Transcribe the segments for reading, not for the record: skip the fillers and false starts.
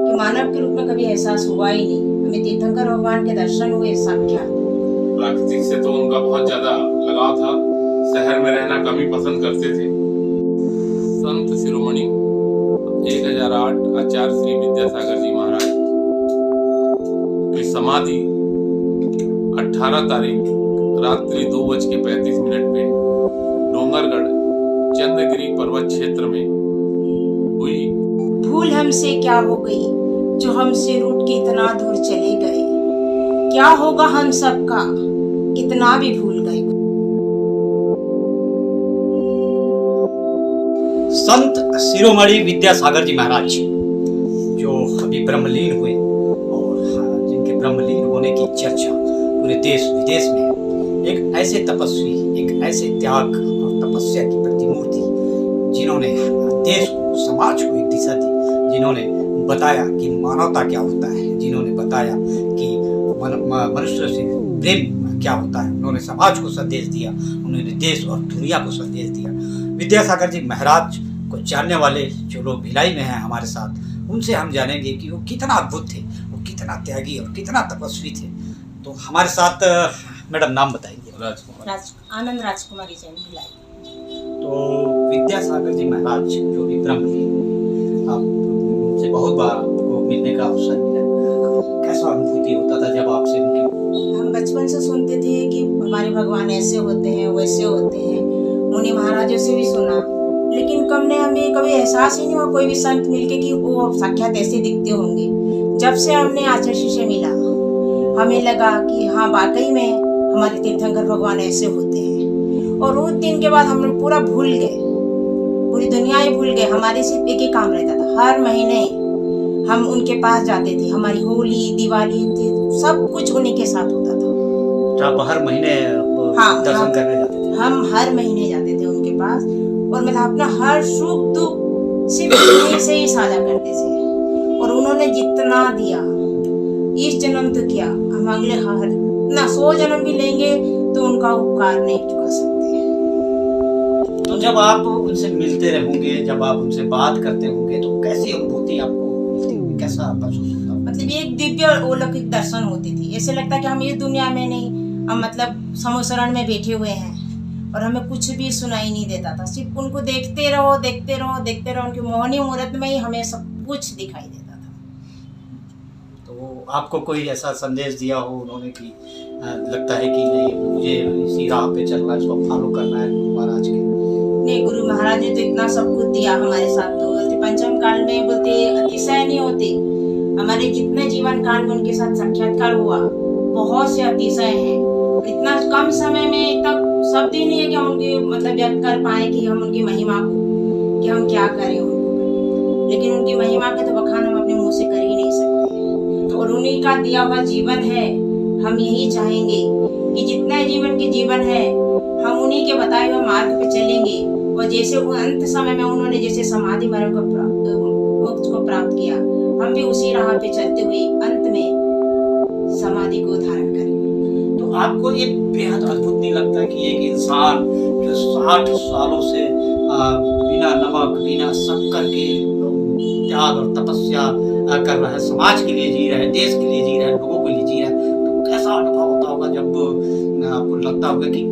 कि मानव के रूप में कभी एहसास हुआ ही नहीं। हमें तीर्थंकर भगवान के दर्शन हुए साक्षात। प्राकृतिक से तो उनका बहुत ज्यादा लगाव था, शहर में रहना कम ही पसंद करते थे। संत शिरोमणि 1008 आचार्य श्री विद्यासागर जी महाराज की समाधि 18 तारीख रात्रि 2:35 पे डोंगरगढ़ चंद्रगिरी पर्वत क्षेत्र में हुई। भूल हमसे क्या हो गई जो हमसे रूठ के इतना दूर चले गए। क्या होगा हम सबका इतना भी भूल गए। संत शिरोमणि विद्यासागर जी महाराज जो अभी ब्रह्मलीन हुए और जिनके ब्रह्मलीन होने की चर्चा पूरे देश विदेश में, एक ऐसे तपस्वी, एक ऐसे त्याग और तपस्या की प्रतिमूर्ति जिन्होंने देश को, समाज को एक दिशा दी, जिन्होंने बताया कि मानवता क्या होता है, जिन्होंने बताया कि मनुष्य से प्रेम क्या होता है। उन्होंने समाज को संदेश दिया, उन्होंने देश और दुनिया को संदेश दिया। विद्यासागर जी महाराज को जानने वाले जो लोग भिलाई में हैं हमारे साथ, उनसे हम जानेंगे कि वो कितना अद्भुत थे, वो कितना त्यागी और कितना तपस्वी थे। तो हमारे साथ मैडम नाम बताएंगे। आनंद राजकुमारी जैन भिलाई। तो विद्यासागर जी महाराज जो भी ब्रह्मलीन, आपसे बहुत बार आपको मिलने का अवसर मिला, कैसा अनुभूति होता था जब आपसे उनकी? हम बचपन से सुनते थे कि हमारे भगवान ऐसे होते हैं, वैसे होते हैं, मुनि महाराजों से भी सुना, लेकिन हमें कभी एहसास ही नहीं हुआ कोई भी संत मिलके कि वो साक्षात ऐसे दिखते होंगे। जब से हमने आचार्य से मिला, हमें लगा कि हाँ वाकई में हमारे तीर्थंकर भगवान ऐसे होते हैं। और उस दिन के बाद हम पूरा भूल गए, पूरी दुनिया ही भूल गए। हमारे सिर्फ एक ही काम रहता था, हर महीने हम उनके पास जाते थे। हमारी होली, दिवाली सब कुछ उन्हीं के साथ होता था। आप हर महीने दर्शन करने जाते थे? हम हर महीने जाते थे उनके पास, और मतलब अपना हर सुख दुख सिर्फ उन्हीं से ही साझा करते थे। और उन्होंने जितना दिया, इस जन्म तो किया, हम अगले हर ना 100 जन्म भी लेंगे तो उनका उपकार नहीं चुका सकते। तो जब आप उनसे मिलते रहोगे, जब आप उनसे बात करते होंगे, तो कैसी अनुभूति आपको मिलती होगी, कैसा महसूस होता? मतलब एक दिव्य और अलौकिक दर्शन होती थी। ऐसे लगता है कि हम इस दुनिया में नहीं, हम मतलब समुसरण में बैठे हुए हैं और हमें कुछ भी सुनाई नहीं देता था। सिर्फ उनको देखते रहो, देखते रहो, देखते रहो। उनकी मोहनी मूर्त में ही हमें सब कुछ दिखाई देता था। तो आपको कोई ऐसा संदेश दिया हो उन्होंने कि लगता है कि नहीं, मुझे इसी राह पे चलना है, इसको फॉलो करना है महाराज के? नहीं, गुरु महाराज ने तो इतना सब कुछ दिया हमारे साथ। तो बोलते पंचम काल में बोलते अतिशय नहीं होते। हमारे जितने जीवन काल में उनके साथ साक्षात्कार हुआ, बहुत से अतिशय हैं। इतना कम समय में इतना शब्द ही नहीं है कि हम उनकी मतलब व्यक्त कर पाए कि हम उनकी महिमा को, कि हम क्या करें उनको। लेकिन उनकी महिमा के तो बखान हम अपने मुंह से कर ही नहीं सकते। और उन्हीं का दिया हुआ जीवन है। हम यही चाहेंगे कि जितना जीवन के जीवन है, हम उन्हीं के बताए हुए मार्ग पे चलेंगे। और जैसे अंत समय में उन्होंने जैसे समाधि मार्ग मोक्ष को प्राप्त किया, हम भी उसी राह पे चलते हुए अंत में समाधि को धारण करें। तो आपको ये बेहद अद्भुत नहीं लगता है कि एक इंसान जो 60 सालों से बिना नमक, बिना शक्कर के त्याग और तपस्या कर रहा है, समाज के लिए जी रहा है, देश के लिए जी रहा है, लोगों के लिए जी रहा है, तो कैसा अनुभव होता होगा जब आपको लगता होगा कि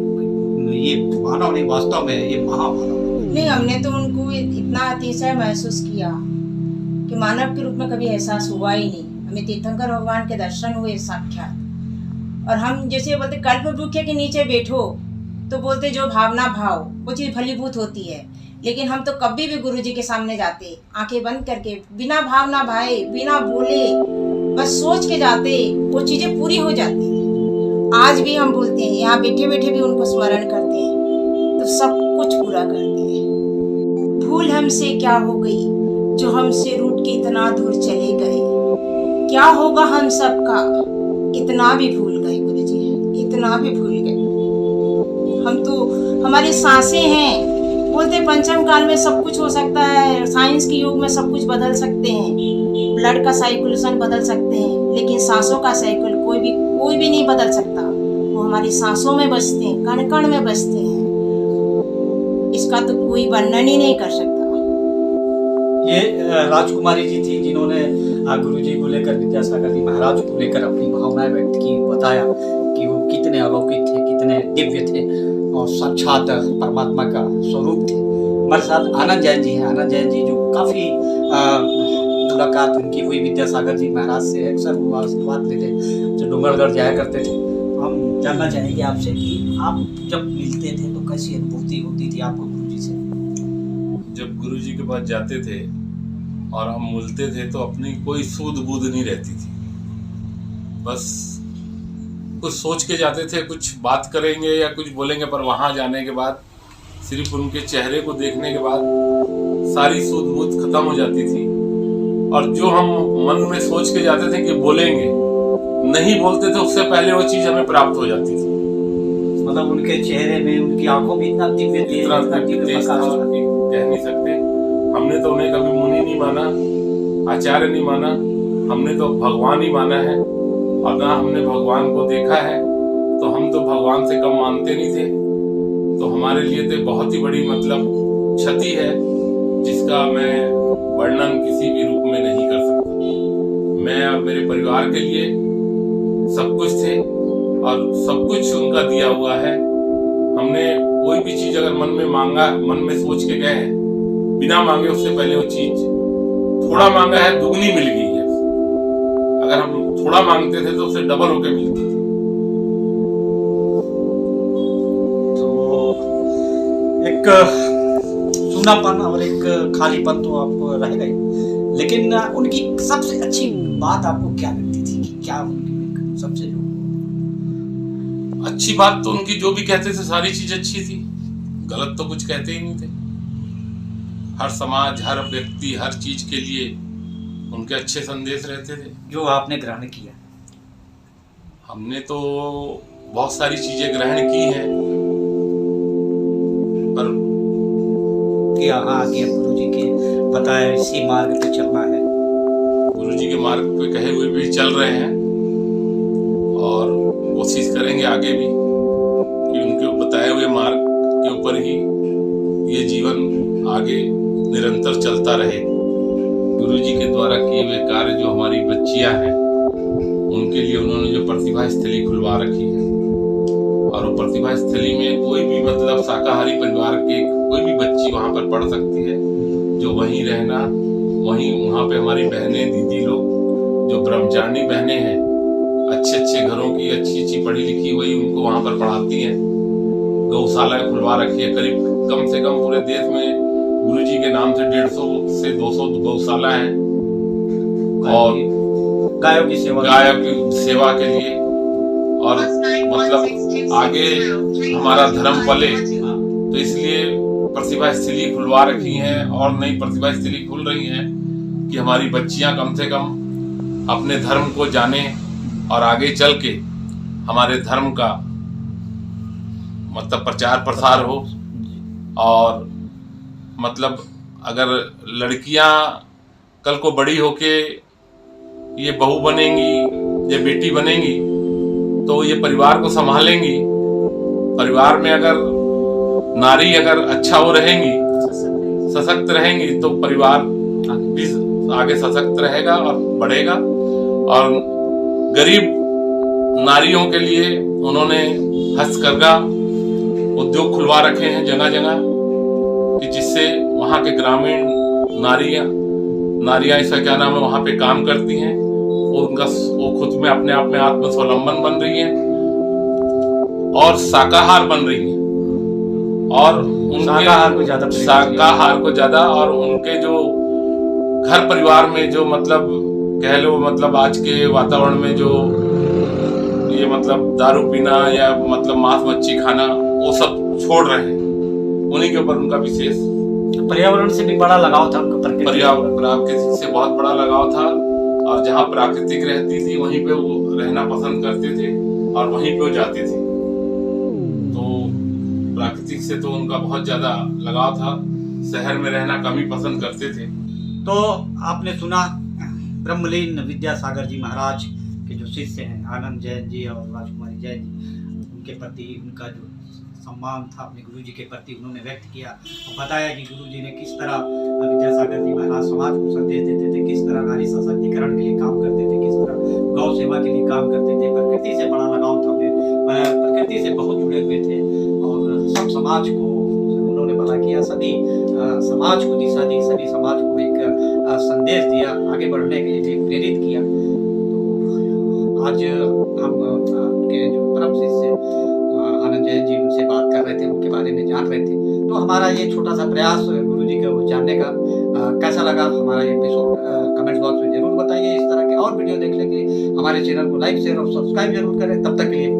ये मानव नहीं, वास्तव में ये महामानव? नहीं, हमने तो उनको इतना अतिशय महसूस किया कि मानव के रूप में कभी एहसास हुआ ही नहीं। हमें तीर्थंकर भगवान के दर्शन हुए साक्षात। और हम जैसे बोलते कल्प वृक्ष के नीचे बैठो तो बोलते जो भावना भाव वो चीज़ फलीभूत होती है। लेकिन हम तो कभी भी गुरु जी के सामने जाते, आंखें बंद करके, बिना भावना भाए, बिना बोले, बस सोच के जाते, वो चीज़ें पूरी हो जाती। आज भी हम बोलते हैं, यहाँ बैठे बैठे भी उनको स्मरण करते हैं तो सब कुछ पूरा करते हैं। भूल हमसे क्या हो गई जो हमसे रूठ के इतना दूर चले गए। क्या होगा हम सबका इतना भी भूल गए गुरु जी, इतना भी भूल गए। हम तो, हमारी सांसें हैं, बोलते पंचम काल में सब कुछ हो सकता है, साइंस के युग में सब कुछ बदल सकते हैं, ब्लड का साइकुलेशन बदल सकते हैं, लेकिन सांसों का साइकिल कोई भी नहीं बदल सकता। वो हमारी सांसों में बसते हैं, कण कण में बसते हैं। इसका तो कोई वर्णन ही नहीं कर सकता। ये राजकुमारी जी थी जिन्होंने गुरु जी को लेकर, विद्यासागर जी महाराज को लेकर अपनी भावनाएं व्यक्त की, बताया कि वो कितने अलौकिक थे, कितने दिव्य थे और साक्षात परमात्मा का स्वरूप थे। हमारे साथ आनंद जैन जी हैं। आनंद जैन जी जो काफ़ी मुलाकात उनकी हुई विद्यासागर जी महाराज से, अक्सर वो आशीर्वाद लेते जो डूंगरगढ़ जाया करते थे। हम जानना चाहेंगे आपसे कि आप जब मिलते थे तो कैसी अनुभूति होती थी आपको गुरु जी से? जब गुरु जी के पास जाते थे और हम मिलते थे तो अपनी कोई सूध बूध नहीं रहती थी। बस कुछ सोच के जाते थे, कुछ बात करेंगे या कुछ बोलेंगे, पर वहाँ जाने के बाद सिर्फ उनके चेहरे को देखने के बाद सारी सूध बूध खत्म हो जाती थी। और जो हम मन में सोच के जाते थे कि बोलेंगे, नहीं बोलते थे, उससे पहले वो चीज़ हमें प्राप्त हो जाती थी। मतलब उनके चेहरे में, उनकी आंखों में इतना दिव्य तेज, इतना दिव्य तेज था कि कह नहीं सकते। हमने तो उन्हें कभी मुनि नहीं माना, आचार्य नहीं माना, हमने तो भगवान ही माना है। और ना हमने भगवान को देखा है, तो हम तो भगवान से कम मानते नहीं थे। तो हमारे लिए तो बहुत ही बड़ी मतलब क्षति है, जिसका मैं वर्णन किसी भी रूप में नहीं कर सकता। मैं और मेरे परिवार के लिए सब कुछ थे और सब कुछ उनका दिया हुआ है। हमने कोई भी चीज अगर मन में मांगा, मन में सोच के गए हैं, बिना मांगे उससे पहले वो चीज थोड़ा मांगा है, दुगनी मिल गई है। अगर हम थोड़ा मांगते थे तो उससे डबल होके मिलती थी। तो एक सूनापन और एक खालीपन तो आपको रह गई, लेकिन उनकी सबसे अच्छी बात आपको क्या लगती थी कि क्या उनकी सबसे जो अच्छी बात? तो उनकी जो भी कहते थे सारी चीज अच्छी थी, गलत तो कुछ कहते ही नहीं थे। हर समाज, हर व्यक्ति, हर चीज के लिए उनके अच्छे संदेश रहते थे। जो आपने ग्रहण किया? हमने तो बहुत सारी चीजें ग्रहण की हैं, पर कि आगे गुरु जी के बताए इसी मार्ग पे चलना है। गुरु जी के मार्ग पे कहे हुए भी चल रहे हैं और कोशिश करेंगे आगे भी कि उनके बताए हुए मार्ग के ऊपर ही ये जीवन आगे निरंतर चलता रहे। गुरु जी के द्वारा किए हुए कार्य, जो हमारी बच्चियां हैं, उनके लिए उन्होंने जो प्रतिभा स्थली खुलवा रखी है, और वो प्रतिभा स्थली में कोई भी मतलब शाकाहारी परिवार के कोई भी बच्ची वहाँ पर पढ़ सकती है। जो वहीं रहना, वहाँ पे हमारी बहनें, दीदी लोग जो ब्रह्मचारिणी बहनें हैं, अच्छे अच्छे घरों की, अच्छी अच्छी पढ़ी लिखी हुई, उनको वहाँ पर पढ़ाती हैं। गौशालाएं खुलवा रखी है, करीब कम से कम पूरे देश में गुरु जी के नाम से 150 से 200 गौशाला हैं। और गायों की सेवा के लिए, और मतलब आगे हमारा धर्म पले, तो इसलिए प्रतिभा स्थली खुलवा रखी हैं। और नई प्रतिभा स्थली खुल रही हैं कि हमारी बच्चियां कम से कम अपने धर्म को जाने और आगे चल के हमारे धर्म का मतलब प्रचार प्रसार हो। और मतलब अगर लड़कियां कल को बड़ी होके ये बहू बनेंगी या बेटी बनेंगी, तो ये परिवार को संभालेंगी। परिवार में अगर नारी अगर अच्छा हो रहेंगी, सशक्त रहेंगी, तो परिवार भी आगे सशक्त रहेगा और बढ़ेगा। और गरीब नारियों के लिए उन्होंने हस्तकरघा उद्योग खुलवा रखे हैं जगह जगह, कि जिससे वहाँ के ग्रामीण नारियां इसका क्या नाम है, वहाँ पे काम करती हैं। वो खुद में अपने आप में आत्मस्वावलंबन बन रही हैं और शाकाहार बन रही हैं। और उनके शाकाहार को ज्यादा, और उनके जो घर परिवार में जो मतलब कह लो, मतलब आज के वातावरण में जो ये मतलब दारू पीना या मतलब मांस मच्छी खाना, वो सब छोड़ रहे हैं। उन्हीं के ऊपर उनका विशेष पर्यावरण से भी बड़ा लगाव था। प्राकृतिक से बहुत बड़ा लगाव था, और जहाँ प्राकृतिक रहती थी वहीं पे वो रहना पसंद करते थे और वहीं पे वो जाते थे। तो प्राकृतिक से तो उनका बहुत ज्यादा लगाव था, शहर में रहना कम ही पसंद करते थे। तो आपने सुना ब्रह्मलीन विद्यासागर जी महाराज के जो शिष्य हैं आनंद जैन जी और राजकुमारी जैन जी, उनके प्रति उनका जो सम्मान था अपने गुरु जी के प्रति उन्होंने व्यक्त किया और बताया कि गुरु जी ने किस तरह विद्यासागर जी महाराज समाज को संदेश देते थे, किस तरह नारी सशक्तिकरण के लिए काम करते थे, किस तरह गौ सेवा के लिए काम करते थे। प्रकृति से बड़ा लगाव था उन्हें, प्रकृति से बहुत जुड़े हुए थे और सब समाज को उन्होंने भला किया, सभी समाज को दिशा दी, सभी समाज को एक संदेश दिया, आगे बढ़ने के लिए प्रेरित किया। तो आज हम उनके जो परम शिष्य आनंद जैन जी उनसे बात कर रहे थे, उनके बारे में जान रहे थे। तो हमारा ये छोटा सा प्रयास गुरु जी को जानने का कैसा लगा, हमारा ये एपिसोड कमेंट बॉक्स में जरूर बताइए। इस तरह के और वीडियो देखने के लिए हमारे चैनल को लाइक शेयर और सब्सक्राइब जरूर करें। तब तक के लिए